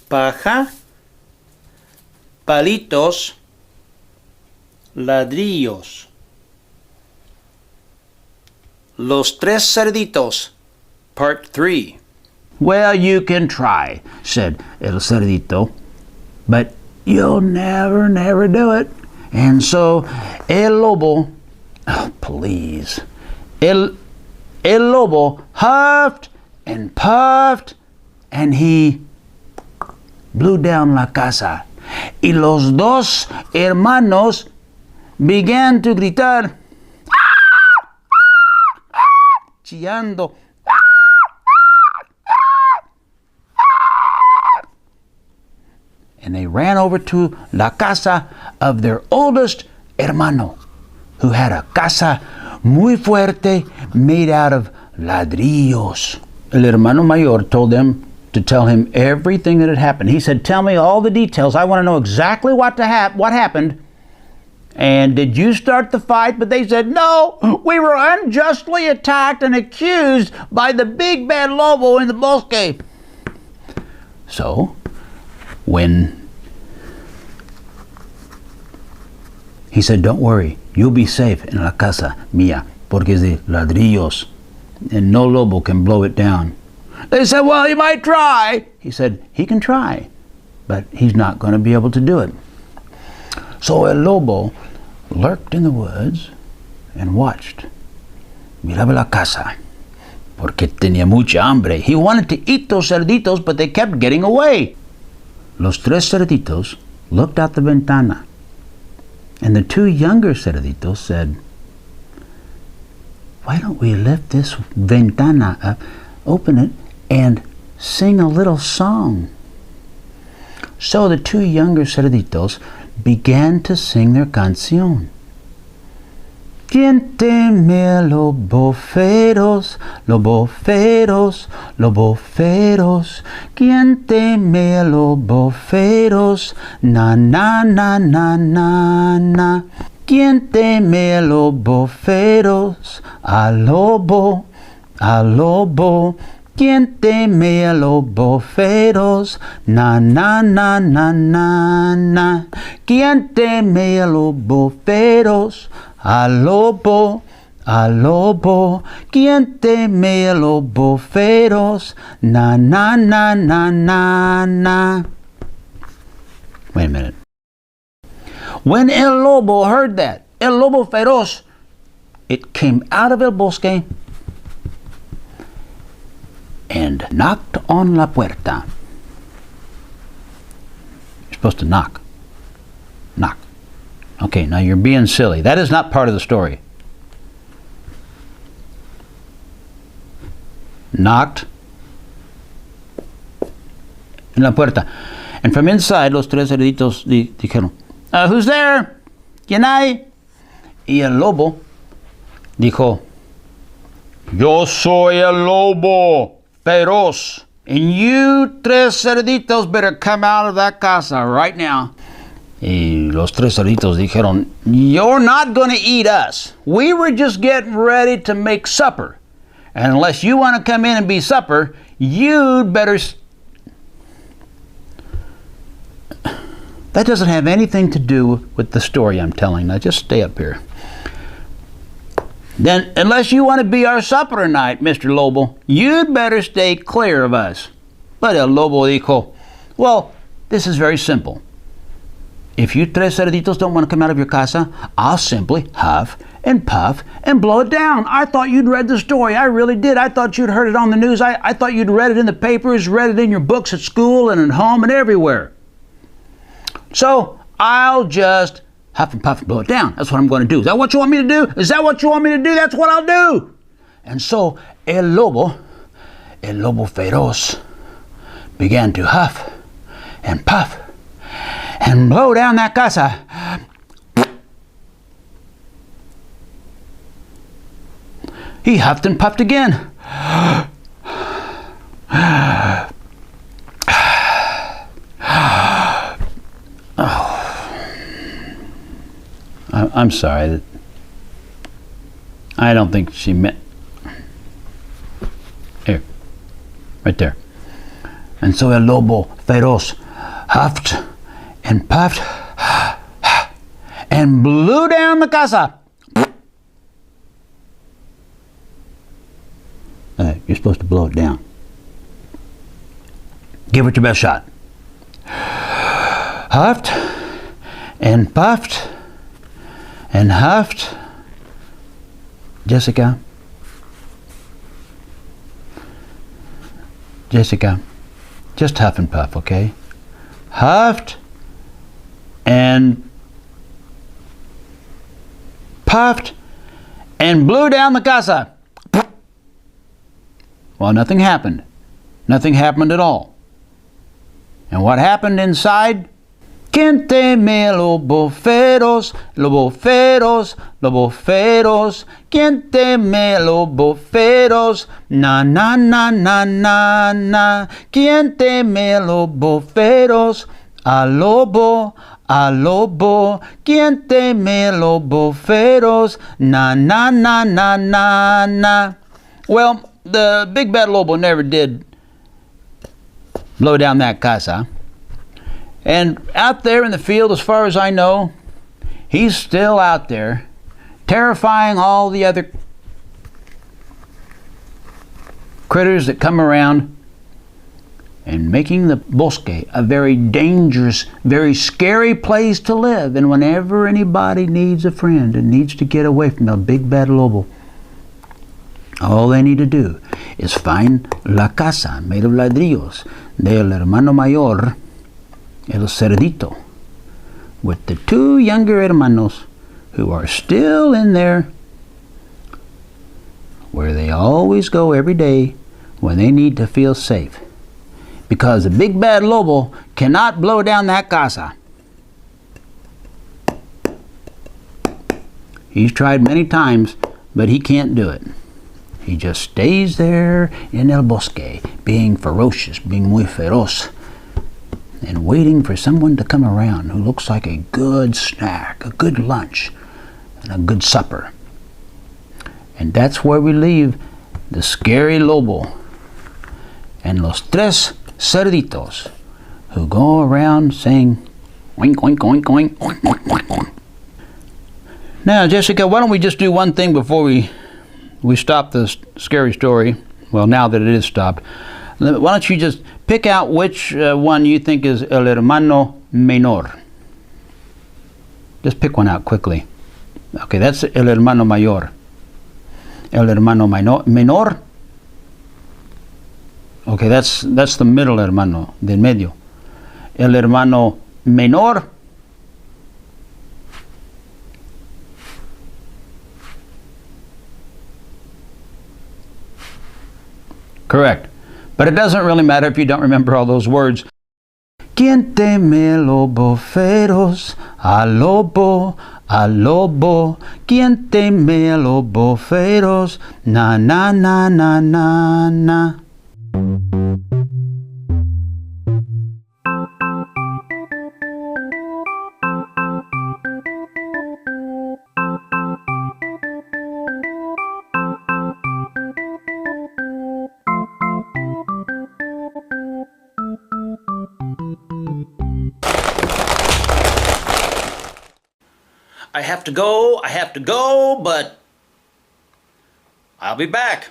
paja, palitos, ladrillos. Los tres cerditos, part 3. Well, you can try, said El Cerdito, but you'll never do it. And so El Lobo, oh, please, El Lobo huffed and puffed, and he blew down la casa. Y los dos hermanos began to gritar, chillando. And they ran over to la casa of their oldest hermano, who had a casa muy fuerte made out of ladrillos. El hermano mayor told them to tell him everything that had happened. He said, tell me all the details. I want to know exactly what happened. And did you start the fight? But they said, no, we were unjustly attacked and accused by the big bad lobo in the bosque. So, when he said, don't worry, you'll be safe in la casa mía, porque es de ladrillos, and no lobo can blow it down. They said, well, he might try. He said, he can try, but he's not going to be able to do it. So el lobo lurked in the woods and watched. Miraba la casa, porque tenía mucha hambre. He wanted to eat those cerditos, but they kept getting away. Los tres cerditos looked out the ventana, and the two younger cerditos said, why don't we lift this ventana up, open it, and sing a little song? So the two younger cerditos began to sing their canción. ¿Quién teme lobos feroz, lobos feroz, lobos feroz? ¿Quién teme lobos feroz? Na na na na na na. ¿Quién teme lobo feroz? Al lobo, al lobo. ¿Quién teme al lobo feroz? Na na na na na na. ¿Quién teme al lobo feroz? Al lobo, al lobo. ¿Quién teme al lobo feroz? Na na na na na na. Wait a minute. When El Lobo heard that, El Lobo feroz, it came out of el bosque and knocked on la puerta. You're supposed to knock. Knock. Okay, now you're being silly. That is not part of the story. Knocked en la puerta. And from inside, los tres cerditos dijeron, who's there? ¿Quién hay? Y el lobo dijo, yo soy el lobo feroz, and you tres cerditos better come out of that casa right now. Y los tres cerditos dijeron, you're not going to eat us. We were just getting ready to make supper. And unless you want to come in and be supper, you'd better... That doesn't have anything to do with the story I'm telling. Now just stay up here. Then, unless you want to be our supper tonight, Mr. Lobo, you'd better stay clear of us. But El Lobo dijo, well, this is very simple. If you tres cerditos don't want to come out of your casa, I'll simply huff and puff and blow it down. I thought you'd read the story. I really did. I thought you'd heard it on the news. I thought you'd read it in the papers, read it in your books at school and at home and everywhere. So I'll just huff and puff and blow it down. That's what I'm going to do. Is that what you want me to do? Is that what you want me to do? That's what I'll do. And so El Lobo feroz, began to huff and puff and blow down that casa. He huffed and puffed again. I'm sorry. I don't think she meant... Here. Right there. And so el lobo feroz huffed and puffed and blew down the casa. You're supposed to blow it down. Give it your best shot. Huffed and puffed and huffed. Jessica, just huff and puff, okay? Huffed and puffed and blew down the casa. Well, nothing happened. Nothing happened at all. And what happened inside? ¿Quién teme a los boferos? Los boferos, los boferos. ¿Quién teme a los boferos? Na, na, na, na, na, na. ¿Quién teme a los boferos? Al lobo, al lobo. ¿Quién teme a los boferos? Na, na, na, na, na, na. Well, the big bad lobo never did blow down that casa. And out there in the field, as far as I know, he's still out there, terrifying all the other critters that come around and making the bosque a very dangerous, very scary place to live. And whenever anybody needs a friend and needs to get away from the big bad lobo, all they need to do is find la casa made of ladrillos del hermano mayor, el Cerdito, with the two younger hermanos who are still in there, where they always go every day when they need to feel safe. Because the big bad lobo cannot blow down that casa. He's tried many times, but he can't do it. He just stays there in el bosque, being ferocious, being muy feroz, and waiting for someone to come around who looks like a good snack, a good lunch, and a good supper. And that's where we leave the scary lobo and los tres cerditos, who go around saying, oink, oink, oink, oink, oink, oink, oink, oink. Now, Jessica, why don't we just do one thing before we stop this scary story? Well, now that it is stopped, why don't you just pick out which one you think is el hermano menor. Just pick one out quickly. Okay, that's el hermano mayor. El hermano menor. Okay, that's the middle hermano, del medio. El hermano menor. Correct. But it doesn't really matter if you don't remember all those words. ¿Quién teme los boferos? Al lobo, al lobo. ¿Quién teme a los boferos? Na, na, na, na, na, na. I have to go, but I'll be back.